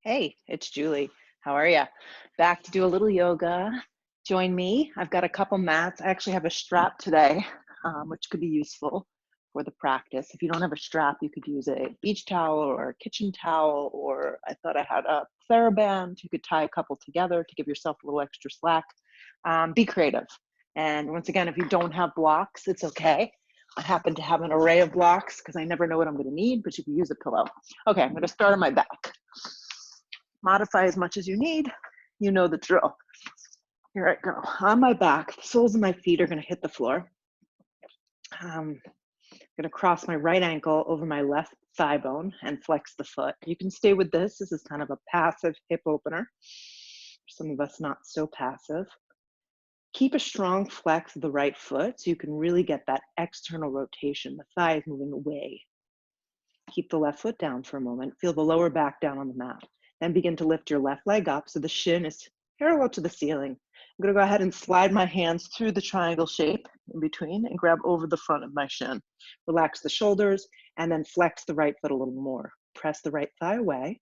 Hey, it's Julie. How are you? Back to do a little yoga. Join me. I've got a couple mats. I actually have a strap today, which could be useful for the practice. If you don't have a strap, you could use a beach towel or a kitchen towel, or I thought I had a TheraBand. You could tie a couple together to give yourself a little extra slack. Be creative. And once again, if you don't have blocks, it's okay. I happen to have an array of blocks because I never know what I'm going to need, but you can use a pillow. Okay, I'm going to start on my back. Modify as much as you need. You know the drill. Here I go. On my back, the soles of my feet are going to hit the floor. I'm going to cross my right ankle over my left thigh bone and flex the foot. You can stay with this. This is kind of a passive hip opener. For some of us, not so passive. Keep a strong flex of the right foot so you can really get that external rotation. The thigh is moving away. Keep the left foot down for a moment. Feel the lower back down on the mat. Then begin to lift your left leg up so the shin is parallel to the ceiling. I'm going to go ahead and slide my hands through the triangle shape in between and grab over the front of my shin. Relax the shoulders and then flex the right foot a little more. Press the right thigh away.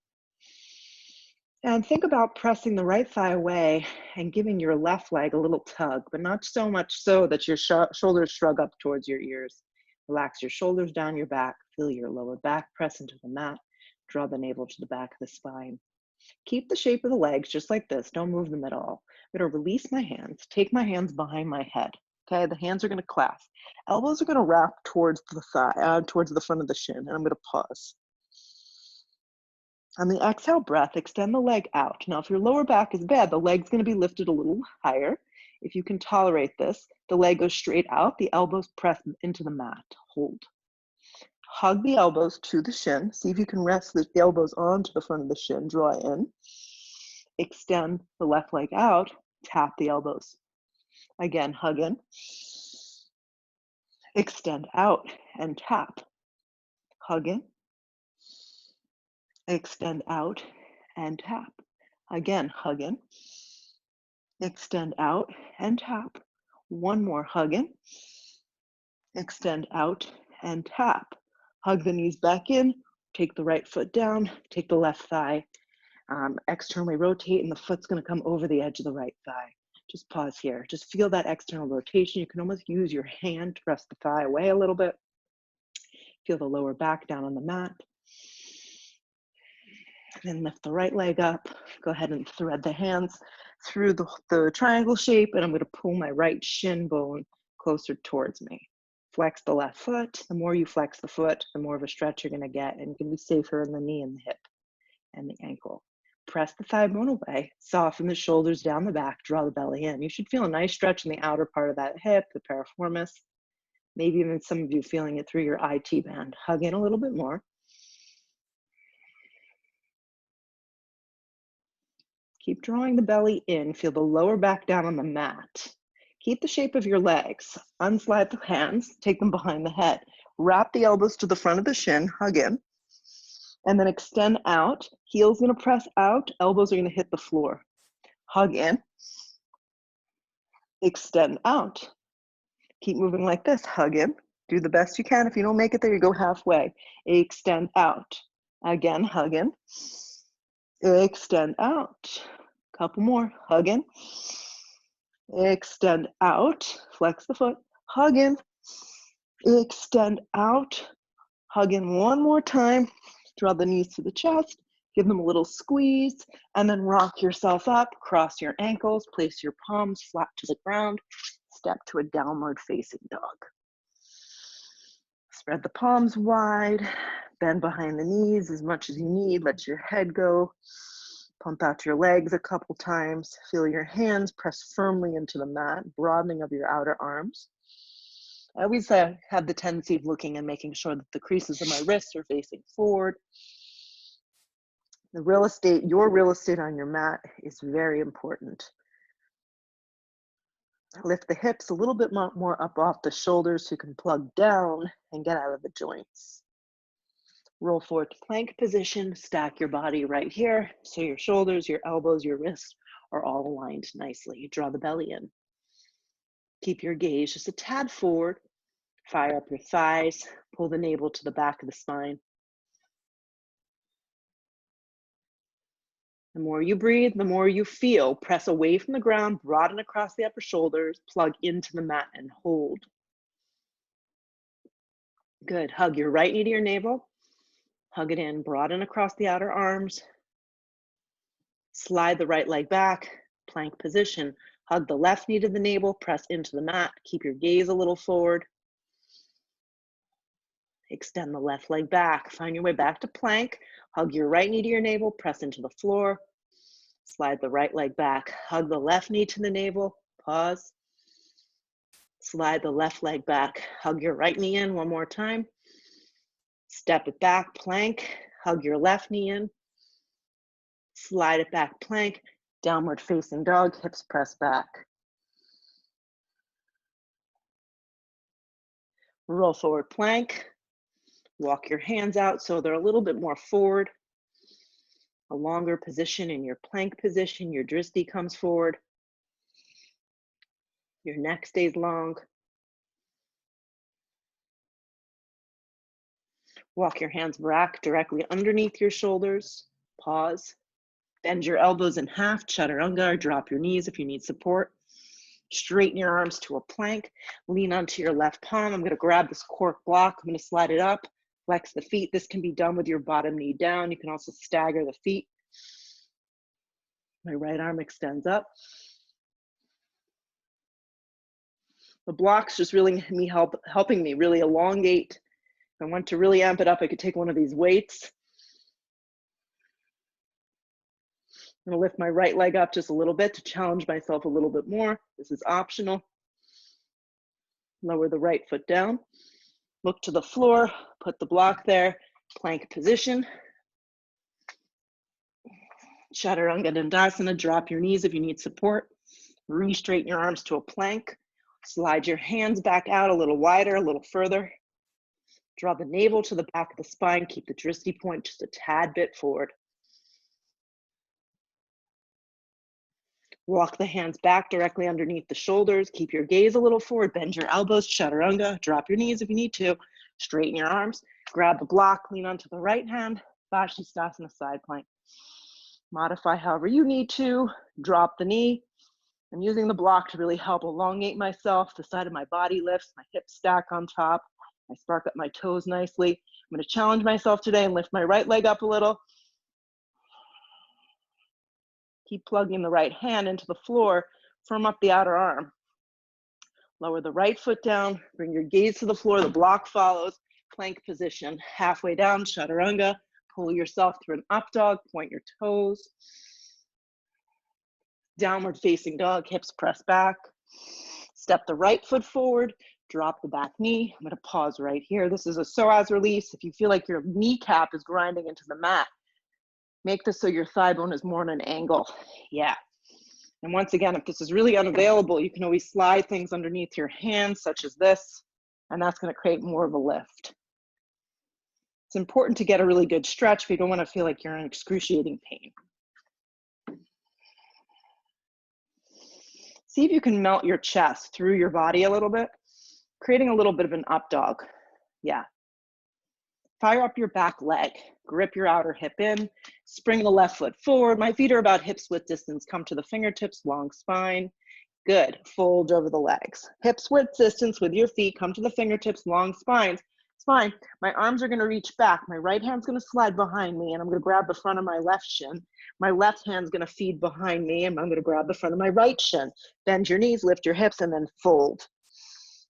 And think about pressing the right thigh away and giving your left leg a little tug, but not so much so that your shoulders shrug up towards your ears. Relax your shoulders down your back. Feel your lower back press into the mat. Draw the navel to the back of the spine. Keep the shape of the legs just like this. Don't move them at all. I'm going to release my hands. Take my hands behind my head. Okay, the hands are going to clasp. Elbows are going to wrap towards the thigh, towards the front of the shin, and I'm going to pause. On the exhale breath, extend the leg out. Now, if your lower back is bad, the leg's going to be lifted a little higher. If you can tolerate this, the leg goes straight out. The elbows press into the mat. Hold. Hug the elbows to the shin. See if you can rest the elbows onto the front of the shin. Draw in. Extend the left leg out. Tap the elbows. Again, hug in. Extend out and tap. Hug in. Extend out and tap. Again, hug in. Extend out and tap. One more, hug in. Extend out and tap. Hug the knees back in. Take the right foot down. Take the left thigh. Externally rotate, and the foot's going to come over the edge of the right thigh. Just pause here. Just feel that external rotation. You can almost use your hand to press the thigh away a little bit. Feel the lower back down on the mat. Then lift the right leg up. Go ahead and thread the hands through the triangle shape, and I'm going to pull my right shin bone closer towards me. Flex the left foot. The more you flex the foot, the more of a stretch you're going to get, and you can be safer in the knee and the hip and the ankle. Press the thigh bone away, soften the shoulders down the back, draw the belly in. You should feel a nice stretch in the outer part of that hip, the piriformis. Maybe even some of you feeling it through your IT band. Hug in a little bit more. Keep drawing the belly in. Feel the lower back down on the mat. Keep the shape of your legs. Unslide the hands, take them behind the head. Wrap the elbows to the front of the shin, hug in. And then extend out. Heels gonna press out, elbows are gonna hit the floor. Hug in. Extend out. Keep moving like this, hug in. Do the best you can. If you don't make it there, you go halfway. Extend out. Again, hug in. Extend out. Couple more, hug in. Extend out. Flex the foot, hug in. Extend out. Hug in one more time. Draw the knees to the chest. Give them a little squeeze, and then rock yourself up. Cross your ankles. Place your palms flat to the ground. Step to a downward facing dog. Spread the palms wide. Bend behind the knees as much as you need. Let your head go. Pump out your legs a couple times. Feel your hands press firmly into the mat, broadening of your outer arms. I always have the tendency of looking and making sure that the creases of my wrists are facing forward. The real estate, your real estate on your mat is very important. Lift the hips a little bit more up off the shoulders so you can plug down and get out of the joints. Roll forward to plank position, stack your body right here so your shoulders, your elbows, your wrists are all aligned nicely. Draw the belly in. Keep your gaze just a tad forward. Fire up your thighs. Pull the navel to the back of the spine. The more you breathe, the more you feel. Press away from the ground, broaden across the upper shoulders, plug into the mat and hold. Good. Hug your right knee to your navel. Hug it in, broaden across the outer arms. Slide the right leg back, plank position. Hug the left knee to the navel, press into the mat. Keep your gaze a little forward. Extend the left leg back. Find your way back to plank. Hug your right knee to your navel, press into the floor. Slide the right leg back. Hug the left knee to the navel, pause. Slide the left leg back. Hug your right knee in one more time. Step it back, plank. Hug your left knee in. Slide it back, plank. Downward facing dog, hips press back. Roll forward plank. Walk your hands out so they're a little bit more forward. A longer position in your plank position. Your drishti comes forward. Your neck stays long. Walk your hands back directly underneath your shoulders. Pause. Bend your elbows in half, chaturanga, or drop your knees if you need support. Straighten your arms to a plank. Lean onto your left palm. I'm going to grab this cork block. I'm going to slide it up. Flex the feet. This can be done with your bottom knee down. You can also stagger the feet. My right arm extends up. The block's just really helping me really elongate. If I want to really amp it up, I could take one of these weights. I'm going to lift my right leg up just a little bit to challenge myself a little bit more. This is optional. Lower the right foot down. Look to the floor, put the block there, plank position. Chaturanga Dandasana, drop your knees if you need support. Re-straighten your arms to a plank. Slide your hands back out a little wider, a little further. Draw the navel to the back of the spine. Keep the drishti point just a tad bit forward. Walk the hands back directly underneath the shoulders. Keep your gaze a little forward. Bend your elbows, chaturanga. Drop your knees if you need to. Straighten your arms. Grab the block, lean onto the right hand. Vashisthasana, side plank. Modify however you need to. Drop the knee. I'm using the block to really help elongate myself. The side of my body lifts, my hips stack on top. I spark up my toes nicely. I'm going to challenge myself today and lift my right leg up a little. Keep plugging the right hand into the floor. Firm up the outer arm. Lower the right foot down. Bring your gaze to the floor. The block follows. Plank position. Halfway down, chaturanga. Pull yourself through an up dog. Point your toes. Downward facing dog. Hips press back. Step the right foot forward. Drop the back knee. I'm going to pause right here. This is a psoas release. If you feel like your kneecap is grinding into the mat, make this so your thigh bone is more on an angle. Yeah. And once again, if this is really unavailable, you can always slide things underneath your hands, such as this, and that's going to create more of a lift. It's important to get a really good stretch if you don't want to feel like you're in excruciating pain. See if you can melt your chest through your body a little bit, creating a little bit of an up dog. Yeah. Fire up your back leg. Grip your outer hip in. Spring the left foot forward. My feet are about hips width distance. Come to the fingertips, long spine. Good. Fold over the legs. Hips width distance with your feet. Come to the fingertips, long spines. It's fine. My arms are going to reach back. My right hand's going to slide behind me, and I'm going to grab the front of my left shin. My left hand's going to feed behind me, and I'm going to grab the front of my right shin. Bend your knees, lift your hips, and then fold.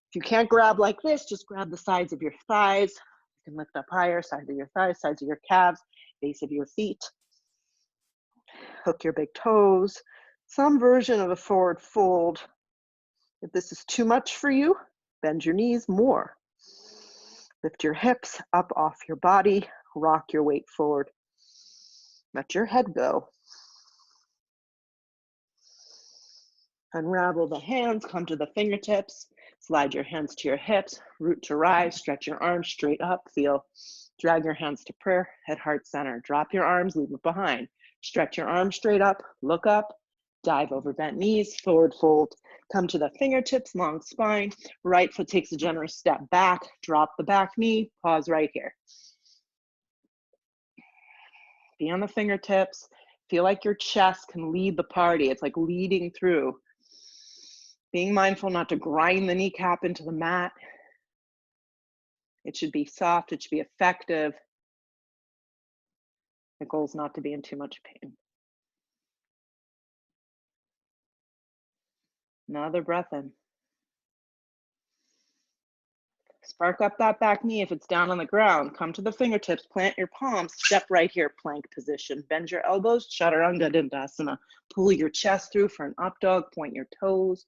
If you can't grab like this, just grab the sides of your thighs. You can lift up higher, sides of your thighs, sides of your calves, base of your feet. Hook your big toes. Some version of a forward fold. If this is too much for you, bend your knees more. Lift your hips up off your body. Rock your weight forward. Let your head go. Unravel the hands, come to the fingertips. Slide your hands to your hips, root to rise, stretch your arms straight up, feel. Drag your hands to prayer, head, heart, center. Drop your arms, leave it behind. Stretch your arms straight up, look up, dive over bent knees, forward fold. Come to the fingertips, long spine. Right foot takes a generous step back, drop the back knee, pause right here. Be on the fingertips, Feel like your chest can lead the party. It's like leading through. Being mindful not to grind the kneecap into the mat. It should be soft, it should be effective. The goal is not to be in too much pain. Another breath in. Spark up that back knee if it's down on the ground. Come to the fingertips, plant your palms, step right here, plank position. Bend your elbows, Chaturanga Dandasana. Pull your chest through for an up dog, point your toes.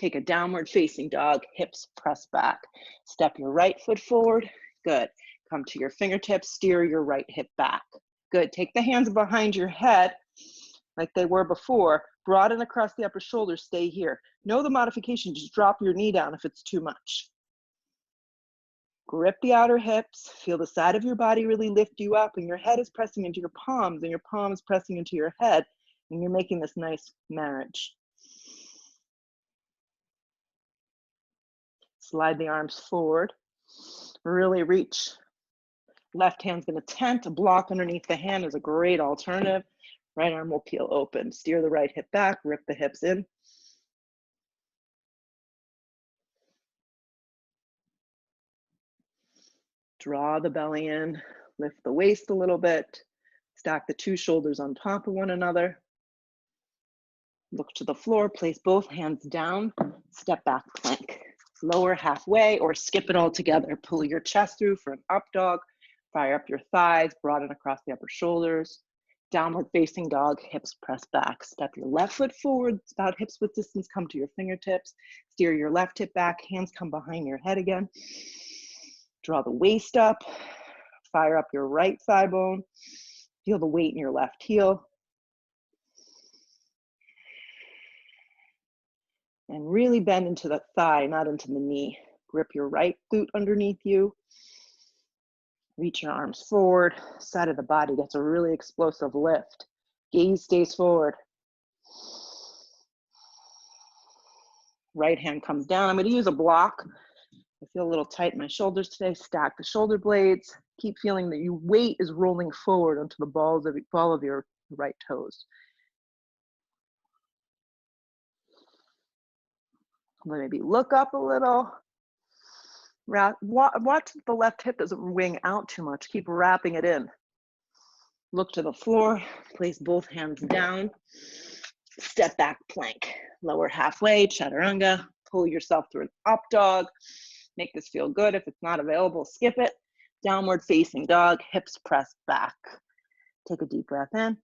Take a downward facing dog, hips press back. Step your right foot forward, good. Come to your fingertips, steer your right hip back. Good, take the hands behind your head like they were before. Broaden across the upper shoulders, stay here. Know the modification, just drop your knee down if it's too much. Grip the outer hips, feel the side of your body really lift you up, and your head is pressing into your palms, and your palms pressing into your head, and you're making this nice marriage. Slide the arms forward, really reach. Left hand's gonna tent, a block underneath the hand is a great alternative. Right arm will peel open. Steer the right hip back, rip the hips in. Draw the belly in, lift the waist a little bit, stack the two shoulders on top of one another. Look to the floor, place both hands down, step back plank. Lower halfway or skip it all together. Pull your chest through for an up dog, fire up your thighs, broaden across the upper shoulders. Downward facing dog, hips press back. Step your left foot forward, about hips width distance, come to your fingertips. Steer your left hip back, hands come behind your head again. Draw the waist up, fire up your right thigh bone. Feel the weight in your left heel. And really bend into the thigh, not into the knee. Grip your right glute underneath you. Reach your arms forward. Side of the body gets a really explosive lift. Gaze stays forward. Right hand comes down. I'm going to use a block. I feel a little tight in my shoulders today. Stack the shoulder blades. Keep feeling that your weight is rolling forward onto the ball of your right toes. Maybe look up a little. Watch the left hip doesn't wing out too much. Keep wrapping it in. Look to the floor. Place both hands down. Step back plank. Lower halfway, Chaturanga. Pull yourself through an up dog. Make this feel good. If it's not available, skip it. Downward facing dog, hips press back. Take a deep breath in.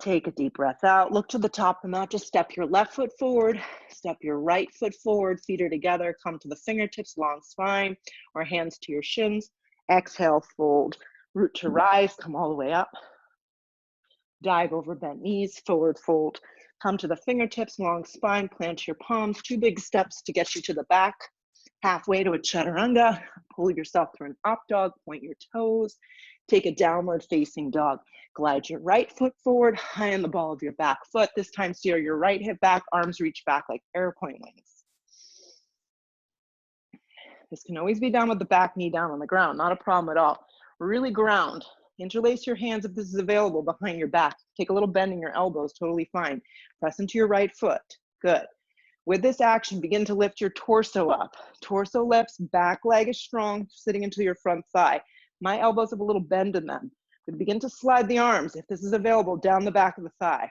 Take a deep breath out. Look to the top of the mat. Just step your left foot forward. Step your right foot forward. Feet are together. Come to the fingertips, long spine, or hands to your shins. Exhale, fold. Root to rise. Come all the way up. Dive over bent knees, forward fold. Come to the fingertips, long spine, plant your palms. Two big steps to get you to the back. Halfway to a Chaturanga. Pull yourself through an up dog, point your toes. Take a downward facing dog. Glide your right foot forward, high on the ball of your back foot. This time steer your right hip back, arms reach back like airplane wings. This can always be done with the back knee down on the ground, not a problem at all. Really ground. Interlace your hands if this is available behind your back. Take a little bend in your elbows, totally fine. Press into your right foot, good. With this action, begin to lift your torso up. Torso lifts, back leg is strong, sitting into your front thigh. My elbows have a little bend in them. We begin to slide the arms, if this is available, down the back of the thigh.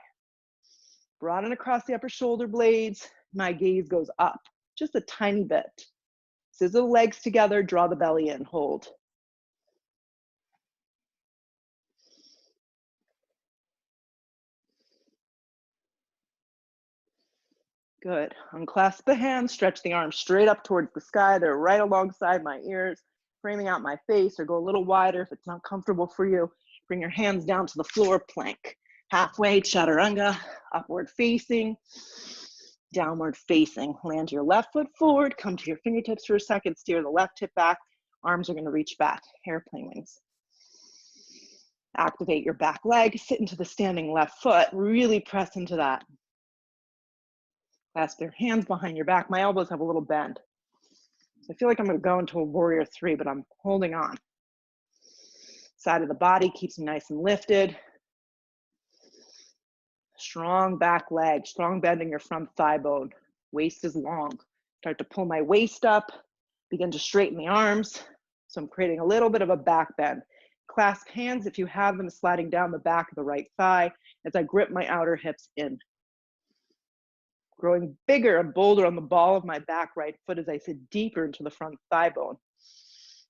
Broaden across the upper shoulder blades. My gaze goes up, just a tiny bit. Scissor the legs together, draw the belly in, hold. Good. Unclasp the hands, stretch the arms straight up towards the sky. They're right alongside my ears, framing out my face, or go a little wider if it's not comfortable for you. Bring your hands down to the floor, plank. Halfway, Chaturanga, upward facing, downward facing. Land your left foot forward, come to your fingertips for a second, steer the left hip back. Arms are gonna reach back, airplane wings. Activate your back leg, sit into the standing left foot, really press into that. Clasp your hands behind your back. My elbows have a little bend. So I feel like I'm gonna go into a warrior three, but I'm holding on. Side of the body keeps me nice and lifted. Strong back leg, strong bend in your front thigh bone. Waist is long. Start to pull my waist up, begin to straighten the arms. So I'm creating a little bit of a back bend. Clasp hands, if you have them, sliding down the back of the right thigh as I grip my outer hips in. Growing bigger and bolder on the ball of my back right foot as I sit deeper into the front thigh bone.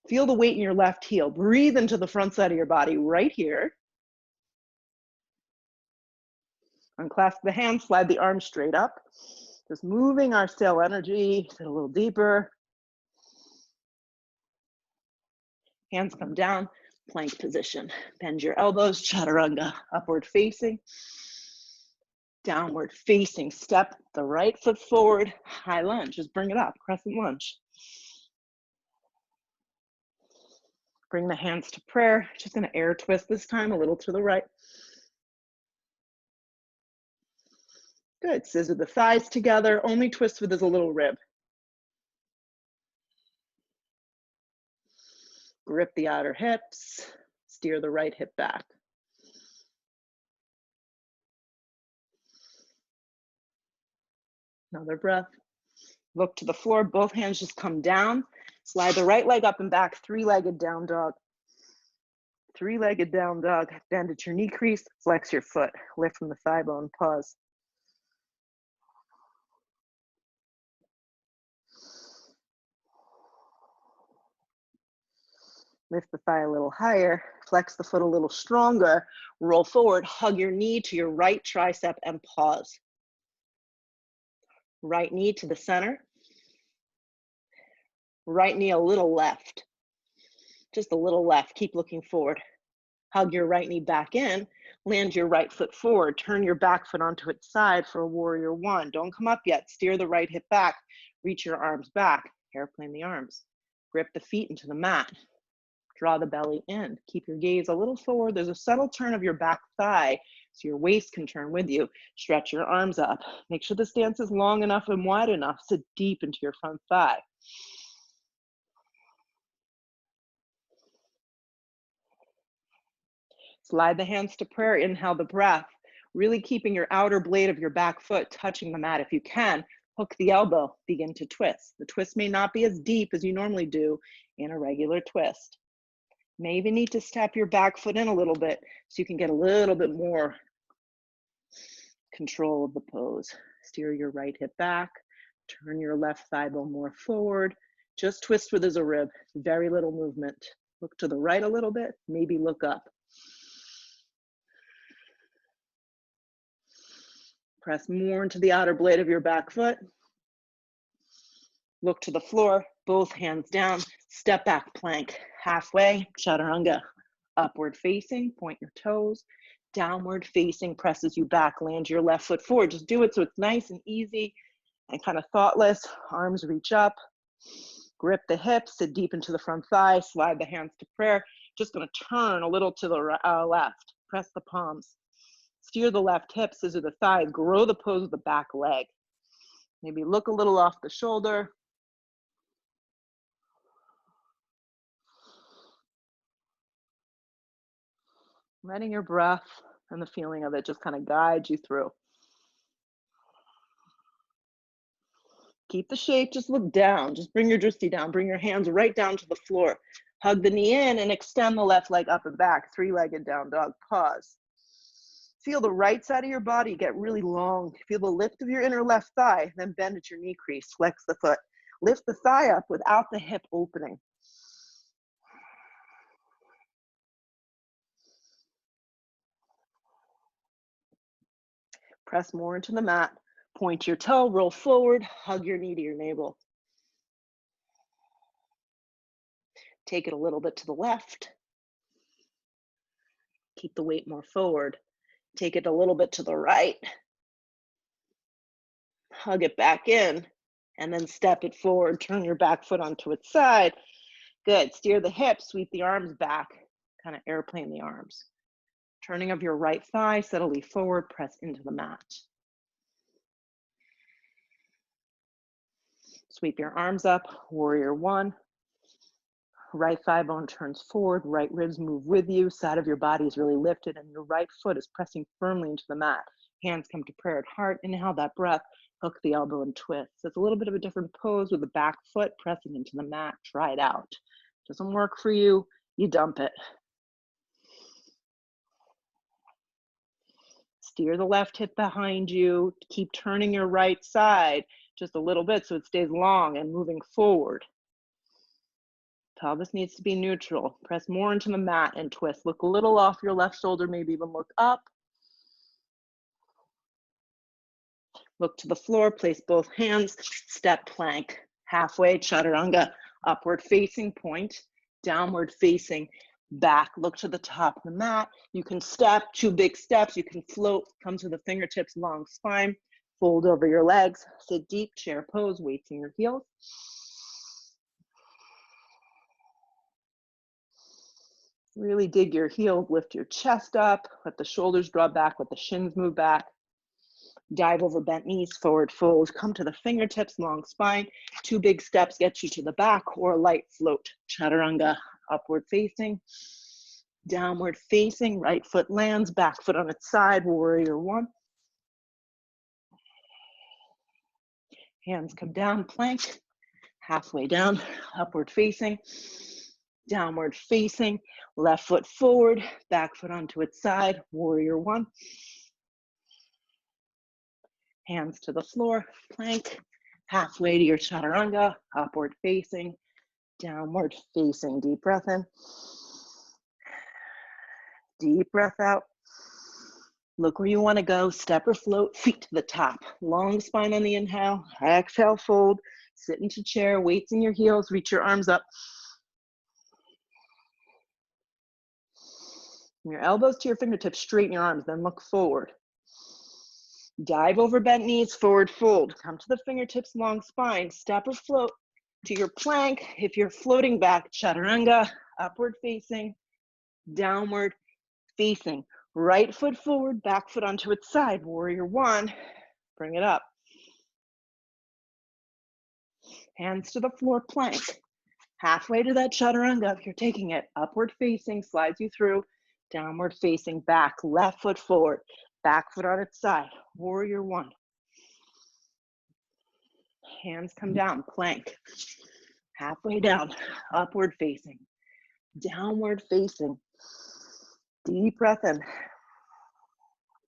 Feel the weight in your left heel. Breathe into the front side of your body right here. Unclasp the hands, slide the arms straight up. Just moving our sail energy, sit a little deeper. Hands come down, plank position. Bend your elbows, chaturanga, upward facing. Downward facing, step the right foot forward, high lunge, just bring it up, crescent lunge. Bring the hands to prayer, just gonna air twist this time, a little to the right. Good, scissor the thighs together, only twist with this a little rib. Grip the outer hips, steer the right hip back. Another breath. Look to the floor, both hands just come down. Slide the right leg up and back, three-legged down dog. Three-legged down dog. Bend at your knee crease, flex your foot. Lift from the thigh bone, pause. Lift the thigh a little higher, flex the foot a little stronger, roll forward, hug your knee to your right tricep and pause. Right knee to the center. Right knee a little left. Just a little left, keep looking forward. Hug your right knee back in, land your right foot forward, turn your back foot onto its side for a warrior one. Don't come up yet, steer the right hip back, reach your arms back, airplane the arms. Grip the feet into the mat. Draw the belly in. Keep your gaze a little forward. There's a subtle turn of your back thigh so your waist can turn with you. Stretch your arms up. Make sure the stance is long enough and wide enough. Sit deep into your front thigh. Slide the hands to prayer. Inhale the breath. Really keeping your outer blade of your back foot touching the mat. If you can, hook the elbow. Begin to twist. The twist may not be as deep as you normally do in a regular twist. May even need to step your back foot in a little bit so you can get a little bit more control of the pose. Steer your right hip back, turn your left thigh bone more forward. Just twist with as a rib, very little movement. Look to the right a little bit, maybe look up. Press more into the outer blade of your back foot. Look to the floor, both hands down, step back plank, halfway, chaturanga. Upward facing, point your toes. Downward facing presses you back, land your left foot forward. Just do it so it's nice and easy and kind of thoughtless. Arms reach up, grip the hips, sit deep into the front thigh, slide the hands to prayer. Just gonna turn a little to the left, press the palms. Steer the left hip, scissor the thighs, grow the pose of the back leg. Maybe look a little off the shoulder. Letting your breath and the feeling of it just kind of guide you through. Keep the shape, just look down. Just bring your drishti down. Bring your hands right down to the floor. Hug the knee in and extend the left leg up and back. Three-legged down dog, pause. Feel the right side of your body get really long. Feel the lift of your inner left thigh, then bend at your knee crease. Flex the foot. Lift the thigh up without the hip opening. Press more into the mat. Point your toe, roll forward, hug your knee to your navel. Take it a little bit to the left. Keep the weight more forward. Take it a little bit to the right. Hug it back in, and then step it forward. Turn your back foot onto its side. Good. Steer the hips, sweep the arms back, kind of airplane the arms. Turning of your right thigh, steadily forward, press into the mat. Sweep your arms up, warrior one. Right thigh bone turns forward, right ribs move with you, side of your body is really lifted, and your right foot is pressing firmly into the mat. Hands come to prayer at heart. Inhale that breath, hook the elbow and twist. So it's a little bit of a different pose with the back foot pressing into the mat. Try it out. Doesn't work for you, you dump it. Steer the left hip behind you. Keep turning your right side just a little bit so it stays long and moving forward. Pelvis needs to be neutral. Press more into the mat and twist. Look a little off your left shoulder, maybe even look up. Look to the floor, place both hands, step plank. Halfway, chaturanga, upward facing point, downward facing back. Look to the top of the mat. You can step, 2 big steps. You can float, come to the fingertips, long spine. Fold over your legs, sit deep, chair pose, weights in your heels. Really dig your heels, lift your chest up, let the shoulders draw back, let the shins move back. Dive over bent knees, forward fold, come to the fingertips, long spine. 2 big steps get you to the back, or a light float. Chaturanga, upward facing, downward facing, right foot lands, back foot on its side, warrior 1. Hands come down, plank, halfway down, upward facing, downward facing, left foot forward, back foot onto its side, warrior 1. Hands to the floor, plank, halfway to your chaturanga, upward facing, downward facing. Deep breath in, deep breath out. Look where you want to go, step or float, feet to the top. Long spine on the inhale, exhale, fold, sit into chair, weights in your heels, reach your arms up. From your elbows to your fingertips, straighten your arms, then look forward. Dive over bent knees, forward fold. Come to the fingertips, long spine. Step or float to your plank. If you're floating back, chaturanga, upward facing, downward facing. Right foot forward, back foot onto its side. Warrior 1, bring it up. Hands to the floor, plank. Halfway to that chaturanga, if you're taking it, upward facing, slides you through, downward facing, back, left foot forward, back foot on its side. Warrior 1. Hands come down, plank. Halfway down, upward facing, downward facing. Deep breath in,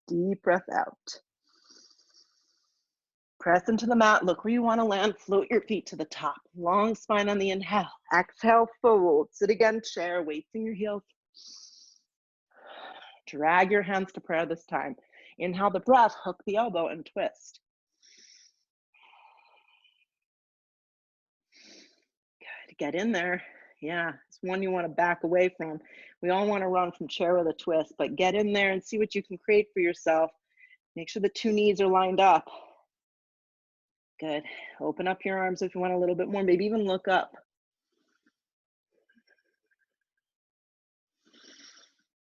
deep breath out. Press into the mat, look where you want to land, float your feet to the top. Long spine on the inhale, exhale, fold. Sit again, chair, weights in your heels. Drag your hands to prayer this time. Inhale the breath, hook the elbow and twist. Good, get in there. Yeah, it's one you want to back away from. We all want to run from chair with a twist, but get in there and see what you can create for yourself. Make sure the 2 knees are lined up. Good. Open up your arms if you want a little bit more, maybe even look up.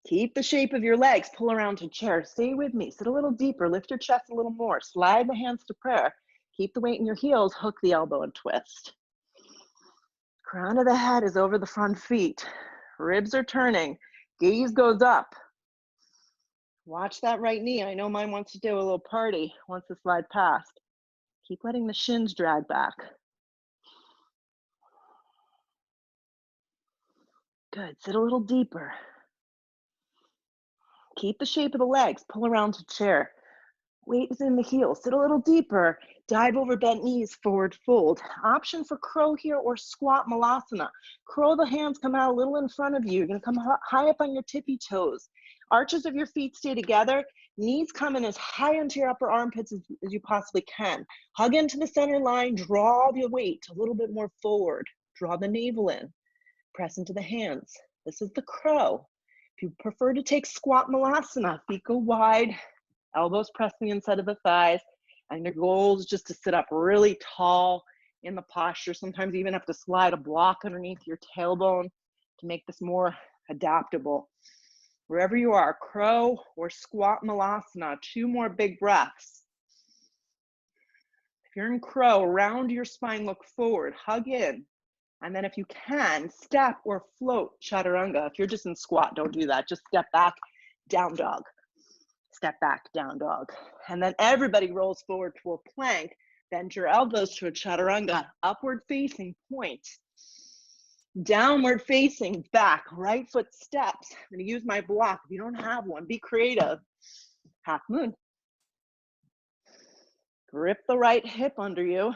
Keep the shape of your legs, pull around to chair. Stay with me, sit a little deeper, lift your chest a little more, slide the hands to prayer. Keep the weight in your heels, hook the elbow and twist. Crown of the head is over the front feet. Ribs are turning, gaze goes up. Watch that right knee. I know mine wants to do a little party once the slide past. Keep letting the shins drag back. Good, sit a little deeper. Keep the shape of the legs, pull around to chair. Weight is in the heels, sit a little deeper. Dive over bent knees, forward fold. Option for crow here or squat malasana. Crow, the hands come out a little in front of you. You're gonna come high up on your tippy toes. Arches of your feet stay together. Knees come in as high into your upper armpits as you possibly can. Hug into the center line, draw the weight a little bit more forward. Draw the navel in, press into the hands. This is the crow. If you prefer to take squat malasana, feet go wide, elbows press the inside of the thighs, and your goal is just to sit up really tall in the posture. Sometimes you even have to slide a block underneath your tailbone to make this more adaptable. Wherever you are, crow or squat malasana, 2 more big breaths. If you're in crow, round your spine, look forward, hug in. And then if you can, step or float chaturanga. If you're just in squat, don't do that. Just step back, down dog. Step back, down dog. And then everybody rolls forward to a plank. Bend your elbows to a chaturanga. Upward facing point. Downward facing back. Right foot steps. I'm going to use my block. If you don't have one, be creative. Half moon. Grip the right hip under you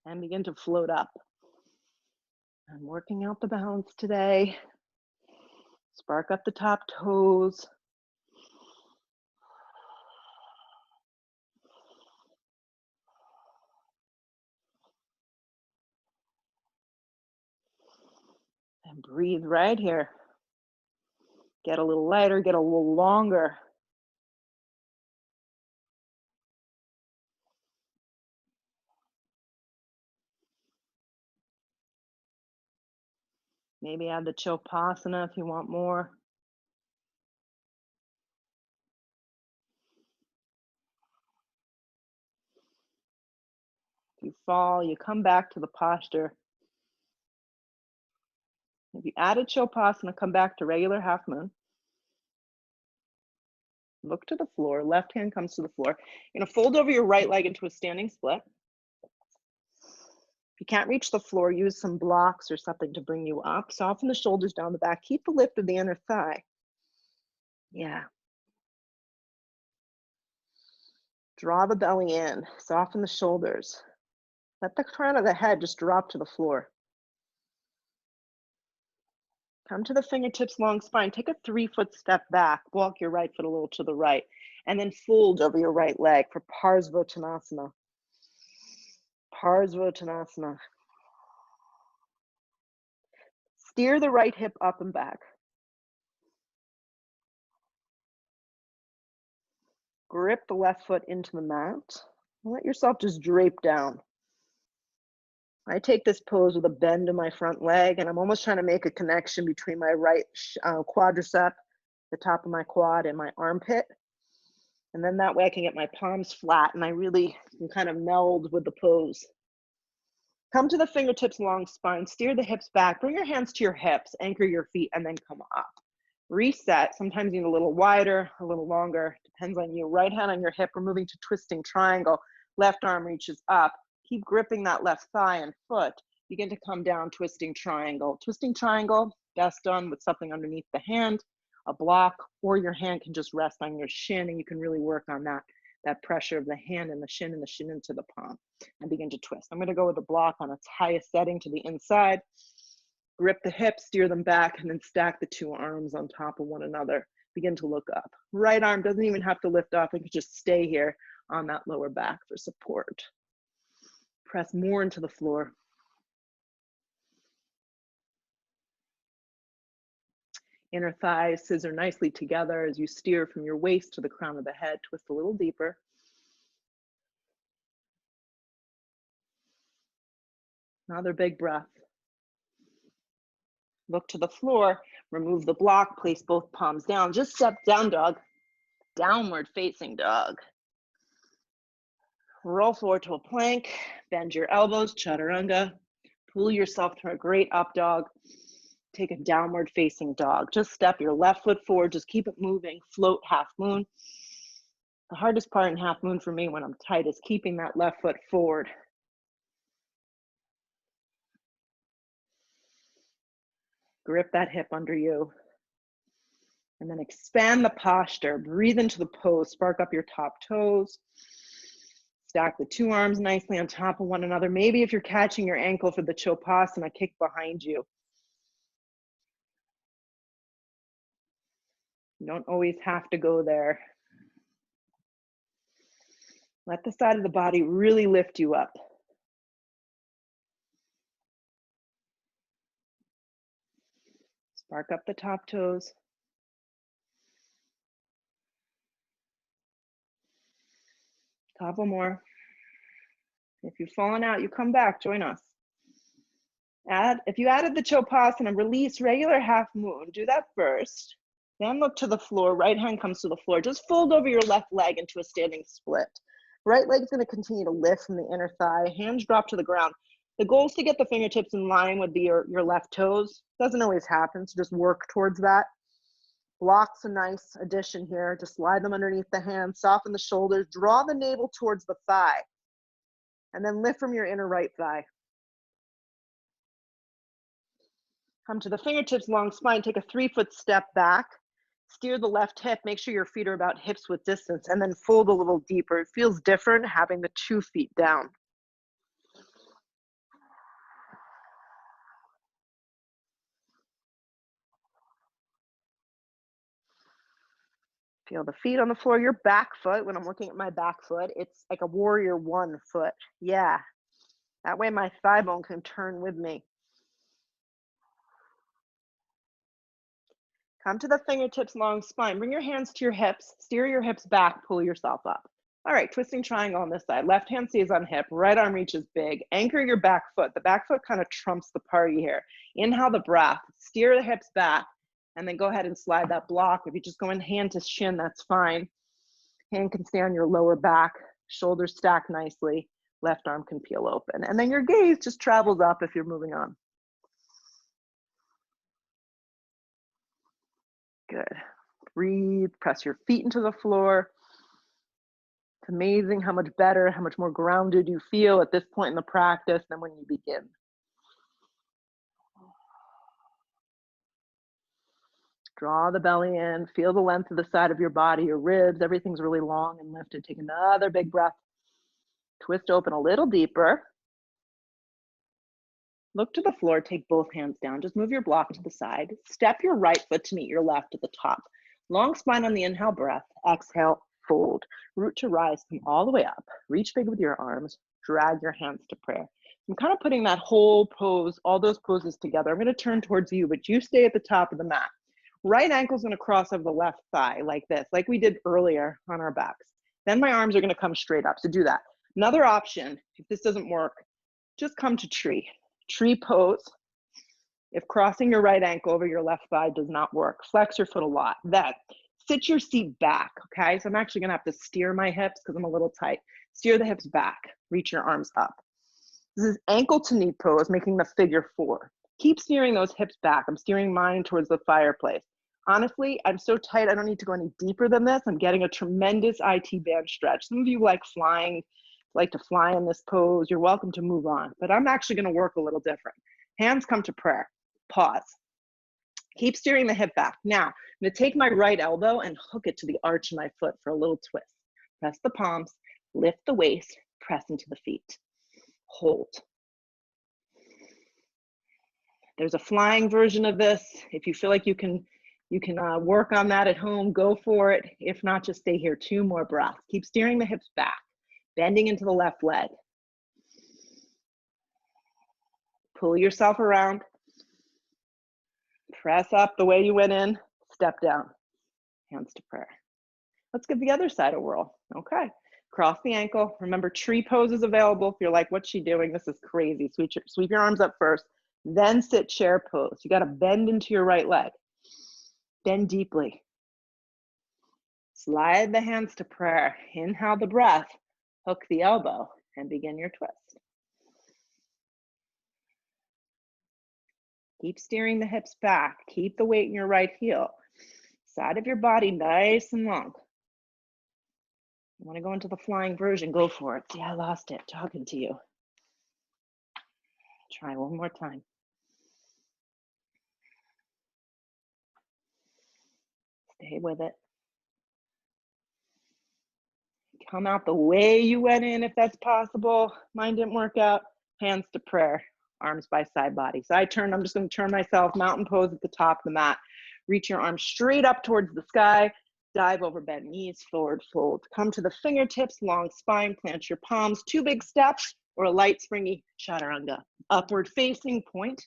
and begin to float up. I'm working out the balance today. Spark up the top toes. And breathe right here. Get a little lighter, get a little longer. Maybe add the Shavasana if you want more. If you fall, you come back to the posture. If you added Shavasana, come back to regular half moon. Look to the floor, left hand comes to the floor. You're gonna fold over your right leg into a standing split. If you can't reach the floor, use some blocks or something to bring you up. Soften the shoulders down the back. Keep the lift of the inner thigh. Yeah. Draw the belly in. Soften the shoulders. Let the crown of the head just drop to the floor. Come to the fingertips, long spine. Take a 3-foot step back. Walk your right foot a little to the right. And then fold over your right leg for Parsvottanasana. Parsvottanasana. Steer the right hip up and back. Grip the left foot into the mat. Let yourself just drape down. I take this pose with a bend in my front leg, and I'm almost trying to make a connection between my right quadricep, the top of my quad, and my armpit. And then that way I can get my palms flat and I really can kind of meld with the pose. Come to the fingertips, long spine, steer the hips back, bring your hands to your hips, anchor your feet, and then come up. Reset. Sometimes you need a little wider, a little longer, depends on you. Right hand on your hip, we're moving to twisting triangle. Left arm reaches up. Keep gripping that left thigh and foot. Begin to come down, twisting triangle. Twisting triangle, best done with something underneath the hand, a block, or your hand can just rest on your shin and you can really work on that pressure of the hand and the shin into the palm and begin to twist. I'm going to go with a block on its highest setting to the inside. Grip the hips, steer them back, and then stack the two arms on top of one another. Begin to look up. Right arm doesn't even have to lift up. It can just stay here on that lower back for support. Press more into the floor. Inner thighs scissor nicely together as you steer from your waist to the crown of the head. Twist a little deeper. Another big breath. Look to the floor, remove the block, place both palms down. Just step down dog, downward facing dog. Roll forward to a plank, bend your elbows, chaturanga. Pull yourself to a great up dog. Take a downward facing dog. Just step your left foot forward, just keep it moving. Float half moon. The hardest part in half moon for me when I'm tight is keeping that left foot forward. Grip that hip under you. And then expand the posture. Breathe into the pose. Spark up your top toes. Stack the two arms nicely on top of one another. Maybe if you're catching your ankle for the Shavasana, kick behind you. You don't always have to go there. Let the side of the body really lift you up. Spark up the top toes. Couple more. If you've fallen out, you come back, join us. If you added the Shavasana, release regular half moon. Do that first. Then look to the floor. Right hand comes to the floor. Just fold over your left leg into a standing split. Right leg's going to continue to lift from the inner thigh. Hands drop to the ground. The goal is to get the fingertips in line with your left toes. Doesn't always happen, so just work towards that. Block's a nice addition here. Just slide them underneath the hands, soften the shoulders, draw the navel towards the thigh, and then lift from your inner right thigh. Come to the fingertips, long spine, take a 3-foot step back. Steer the left hip, make sure your feet are about hips width distance, and then fold a little deeper. It feels different having the 2 feet down. Feel the feet on the floor, your back foot. When I'm looking at my back foot, it's like a warrior 1 foot. Yeah, that way my thigh bone can turn with me. Come to the fingertips, long spine. Bring your hands to your hips, steer your hips back, pull yourself up. All right, twisting triangle on this side. Left hand stays on hip, right arm reaches big. Anchor your back foot. The back foot kind of trumps the party here. Inhale the breath, steer the hips back, and then go ahead and slide that block. If you just go in hand to shin, that's fine. Hand can stay on your lower back, shoulders stack nicely, left arm can peel open. And then your gaze just travels up if you're moving on. Good. Breathe, press your feet into the floor. It's amazing how much better, how much more grounded you feel at this point in the practice than when you begin. Draw the belly in, feel the length of the side of your body, your ribs, everything's really long and lifted. Take another big breath. Twist open a little deeper. Look to the floor, take both hands down. Just move your block to the side. Step your right foot to meet your left at the top. Long spine on the inhale breath. Exhale, fold. Root to rise, come all the way up. Reach big with your arms. Drag your hands to prayer. I'm kind of putting that whole pose, all those poses together. I'm going to turn towards you, but you stay at the top of the mat. Right ankle's going to cross over the left thigh like this, like we did earlier on our backs. Then my arms are going to come straight up. So do that. Another option, if this doesn't work, just come to tree. Tree pose. If crossing your right ankle over your left thigh does not work, flex your foot a lot. Then sit your seat back, okay? So I'm actually gonna have to steer my hips because I'm a little tight. Steer the hips back, reach your arms up. This is ankle to knee pose, making the figure 4. Keep steering those hips back. I'm steering mine towards the fireplace. Honestly, I'm so tight, I don't need to go any deeper than this. I'm getting a tremendous IT band stretch. Some of you like flying, like to fly in this pose. You're welcome to move on, but I'm actually gonna work a little different. Hands come to prayer, pause. Keep steering the hip back. Now, I'm gonna take my right elbow and hook it to the arch of my foot for a little twist. Press the palms, lift the waist, press into the feet. Hold. There's a flying version of this. If you feel like you can work on that at home, go for it. If not, just stay here. 2 more breaths. Keep steering the hips back, bending into the left leg. Pull yourself around. Press up the way you went in. Step down. Hands to prayer. Let's give the other side a whirl. Okay. Cross the ankle. Remember, tree pose is available. If you're like, what's she doing? This is crazy. Sweep your arms up first. Then sit chair pose. You got to bend into your right leg. Bend deeply. Slide the hands to prayer. Inhale the breath. Hook the elbow and begin your twist. Keep steering the hips back. Keep the weight in your right heel. Side of your body nice and long. You want to go into the flying version, go for it. See, I lost it talking to you. Try one more time. Stay with it. Come out the way you went in if that's possible. Mine didn't work out. Hands to prayer, arms by side body. So I'm just going to turn myself, mountain pose at the top of the mat. Reach your arms straight up towards the sky. Dive over bent knees, forward fold. Come to the fingertips, long spine, plant your palms, 2 big steps, or a light springy chaturanga. Upward facing point.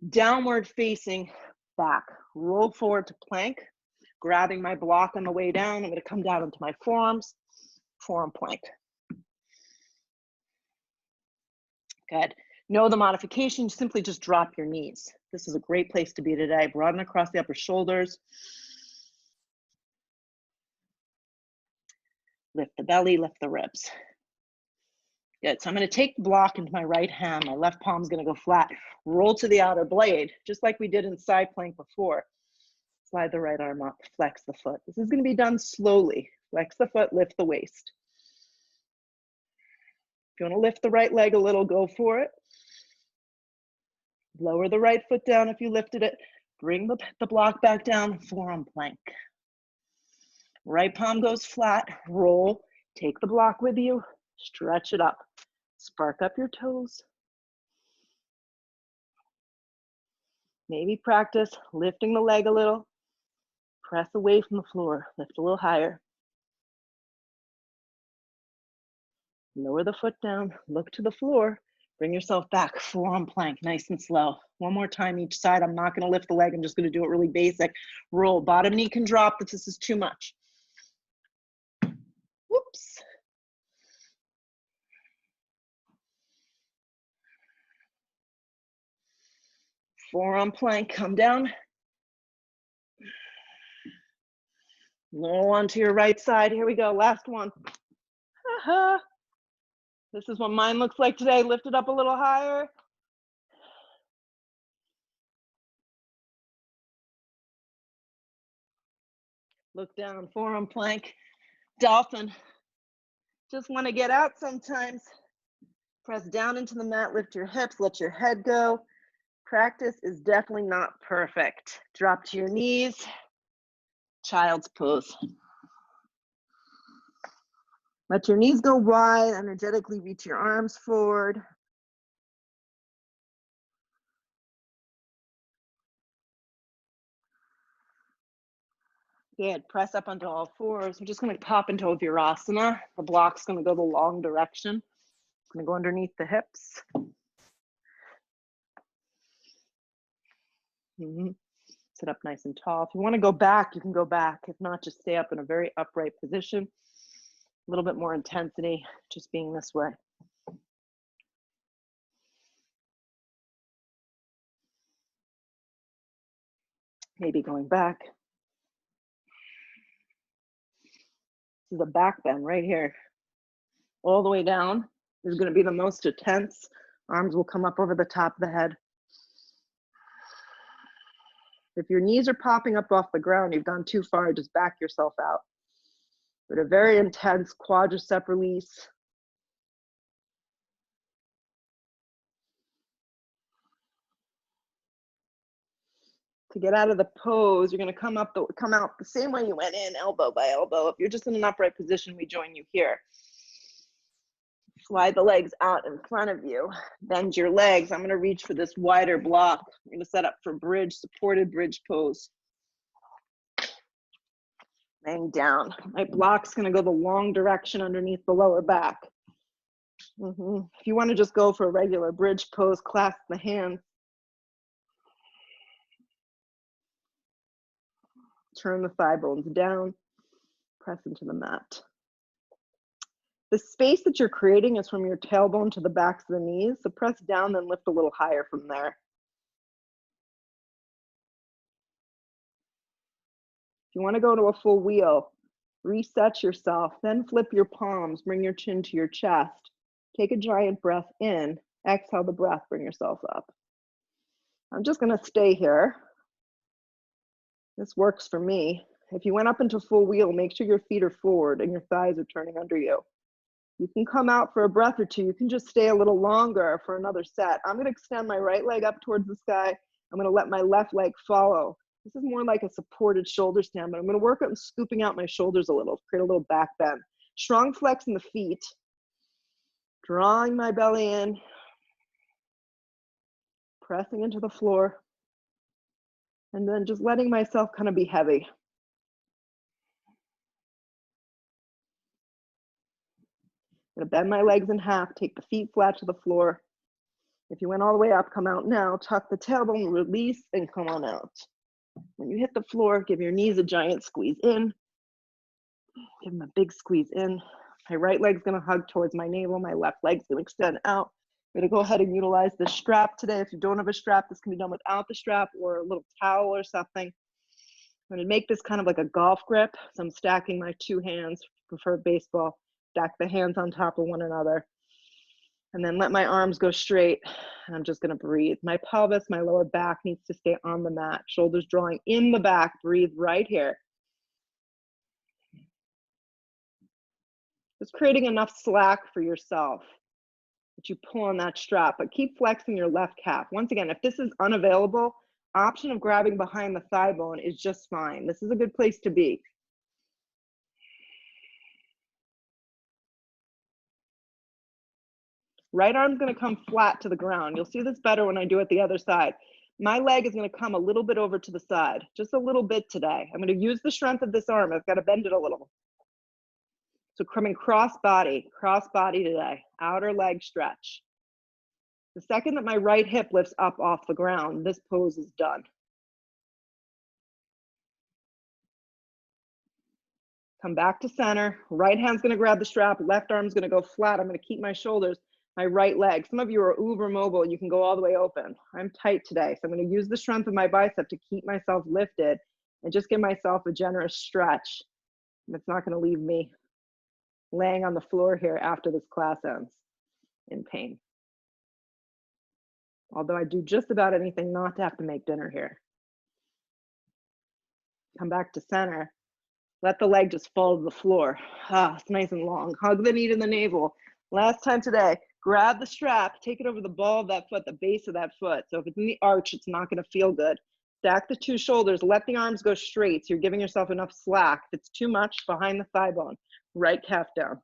Downward facing back. Roll forward to plank. Grabbing my block on the way down, I'm going to come down into my forearms, forearm plank. Good. Know the modification, simply just drop your knees. This is a great place to be today. Broaden across the upper shoulders. Lift the belly, lift the ribs. Good. So I'm going to take the block into my right hand. My left palm's going to go flat. Roll to the outer blade, just like we did in side plank before. Slide the right arm up, flex the foot. This is going to be done slowly. Flex the foot, lift the waist. If you want to lift the right leg a little, go for it. Lower the right foot down if you lifted it. Bring the block back down, forearm plank. Right palm goes flat, roll, take the block with you, stretch it up. Spark up your toes. Maybe practice lifting the leg a little. Press away from the floor, lift a little higher. Lower the foot down, look to the floor. Bring yourself back, forearm plank, nice and slow. One more time each side. I'm not gonna lift the leg, I'm just gonna do it really basic. Roll, bottom knee can drop if this is too much. Whoops. Forearm plank, come down. Roll onto your right side, here we go, last one. This is what mine looks like today. Lift it up a little higher. Look down, forearm plank, dolphin. Just want to get out sometimes. Press down into the mat, lift your hips, let your head go. Practice is definitely not perfect. Drop to your knees, child's pose. Let your knees go wide, energetically reach your arms forward. Good, press up onto all fours. We're just gonna pop into a Virasana. The block's gonna go the long direction. It's gonna go underneath the hips. Sit up nice and tall. If you wanna go back, you can go back. If not, just stay up in a very upright position. A little bit more intensity, just being this way. Maybe going back. This is a back bend right here. All the way down is going to be the most intense. Arms will come up over the top of the head. If your knees are popping up off the ground, you've gone too far, just back yourself out. But a very intense quadricep release. To get out of the pose, you're going to come out the same way you went in, elbow by elbow. If you're just in an upright position, we join you here. Slide the legs out in front of you. Bend your legs. I'm going to reach for this wider block. I'm going to set up for bridge, supported bridge pose. Laying down. My block's going to go the long direction underneath the lower back. If you want to just go for a regular bridge pose, clasp the hands. Turn the thigh bones down. Press into the mat. The space that you're creating is from your tailbone to the backs of the knees. So press down, then lift a little higher from there. If you want to go to a full wheel, reset yourself, then flip your palms, bring your chin to your chest. Take a giant breath in, exhale the breath, bring yourself up. I'm just going to stay here. This works for me. If you went up into full wheel, make sure your feet are forward and your thighs are turning under you. You can come out for a breath or two. You can just stay a little longer for another set. I'm going to extend my right leg up towards the sky. I'm going to let my left leg follow. This is more like a supported shoulder stand, but I'm going to work on scooping out my shoulders a little, create a little back bend. Strong flex in the feet. Drawing my belly in. Pressing into the floor. And then just letting myself kind of be heavy. I'm going to bend my legs in half, take the feet flat to the floor. If you went all the way up, come out now, tuck the tailbone, release, and come on out. When you hit the floor, give your knees a giant squeeze in. Give them a big squeeze in. My right leg's gonna hug towards my navel. My left leg's gonna extend out. I'm gonna go ahead and utilize the strap today. If you don't have a strap, this can be done without the strap or a little towel or something. I'm gonna make this kind of like a golf grip. So I'm stacking my two hands, prefer baseball. Stack the hands on top of one another. And then let my arms go straight. And I'm just gonna breathe. My pelvis, my lower back needs to stay on the mat. Shoulders drawing in the back. Breathe right here. Just creating enough slack for yourself that you pull on that strap, but keep flexing your left calf. Once again, if this is unavailable, option of grabbing behind the thigh bone is just fine. This is a good place to be. Right arm's gonna come flat to the ground. You'll see this better when I do it the other side. My leg is gonna come a little bit over to the side, just a little bit today. I'm gonna use the strength of this arm. I've gotta bend it a little. So coming cross body today. Outer leg stretch. The second that my right hip lifts up off the ground, this pose is done. Come back to center. Right hand's gonna grab the strap, left arm's gonna go flat. I'm gonna keep my shoulders, my right leg. Some of you are uber mobile, you can go all the way open. I'm tight today, so I'm gonna use the strength of my bicep to keep myself lifted and just give myself a generous stretch. And it's not gonna leave me laying on the floor here after this class ends in pain. Although I do just about anything not to have to make dinner here. Come back to center. Let the leg just fall to the floor. It's nice and long. Hug the knee to the navel. Last time today, grab the strap, take it over the ball of that foot, the base of that foot. So if it's in the arch, it's not gonna feel good. Stack the two shoulders, let the arms go straight. So you're giving yourself enough slack. If it's too much, behind the thigh bone, right calf down.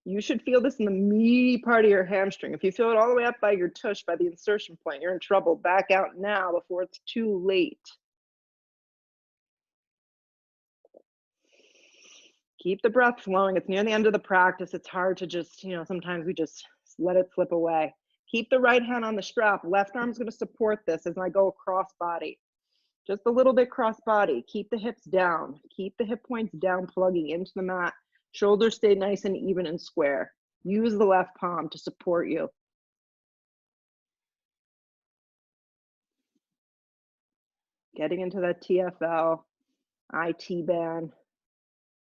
You should feel this in the meaty part of your hamstring. If you feel it all the way up by your tush, by the insertion point, you're in trouble. Back out now before it's too late. Keep the breath flowing. It's near the end of the practice. It's hard to just, sometimes we just let it slip away. Keep the right hand on the strap. Left arm's gonna support this as I go across body. Just a little bit cross body. Keep the hips down. Keep the hip points down, plugging into the mat. Shoulders stay nice and even and square. Use the left palm to support you. Getting into that TFL, IT band,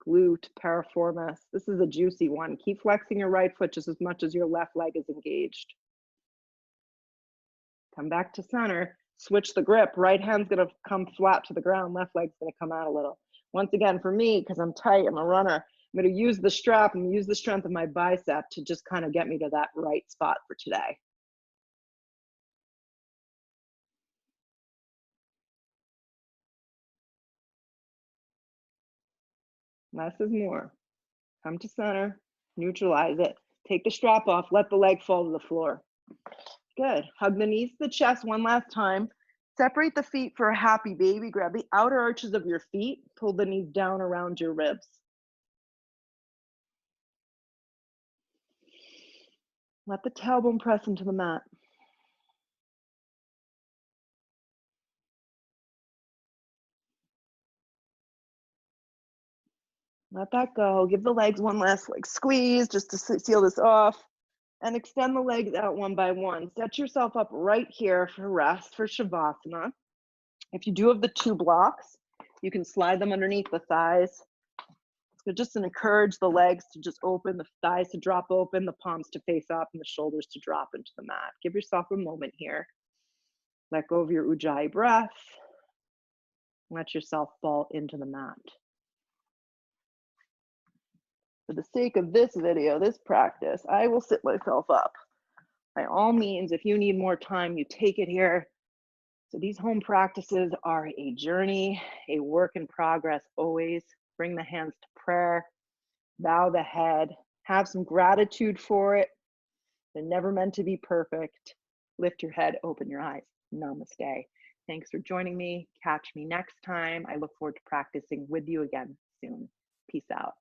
glute, piriformis. This is a juicy one. Keep flexing your right foot just as much as your left leg is engaged. Come back to center. Switch the grip. Right hand's gonna come flat to the ground. Left leg's gonna come out a little. Once again, for me, because I'm tight, I'm a runner, I'm gonna use the strap and use the strength of my bicep to just kind of get me to that right spot for today. Less is more. Come to center, neutralize it. Take the strap off, let the leg fall to the floor. Good. Hug the knees to the chest one last time. Separate the feet for a happy baby. Grab the outer arches of your feet. Pull the knees down around your ribs. Let the tailbone press into the mat. Let that go. Give the legs one last squeeze just to seal this off. And extend the legs out one by one. Set yourself up right here for rest, for Shavasana. If you do have the two blocks, you can slide them underneath the thighs. So just encourage the legs to just open, the thighs to drop open, the palms to face up, and the shoulders to drop into the mat. Give yourself a moment here. Let go of your Ujjayi breath. Let yourself fall into the mat. For the sake of this video, this practice, I will sit myself up. By all means, if you need more time, you take it here. So these home practices are a journey, a work in progress always. Bring the hands to prayer, bow the head, have some gratitude for it. They're never meant to be perfect. Lift your head, open your eyes. Namaste. Thanks for joining me. Catch me next time. I look forward to practicing with you again soon. Peace out.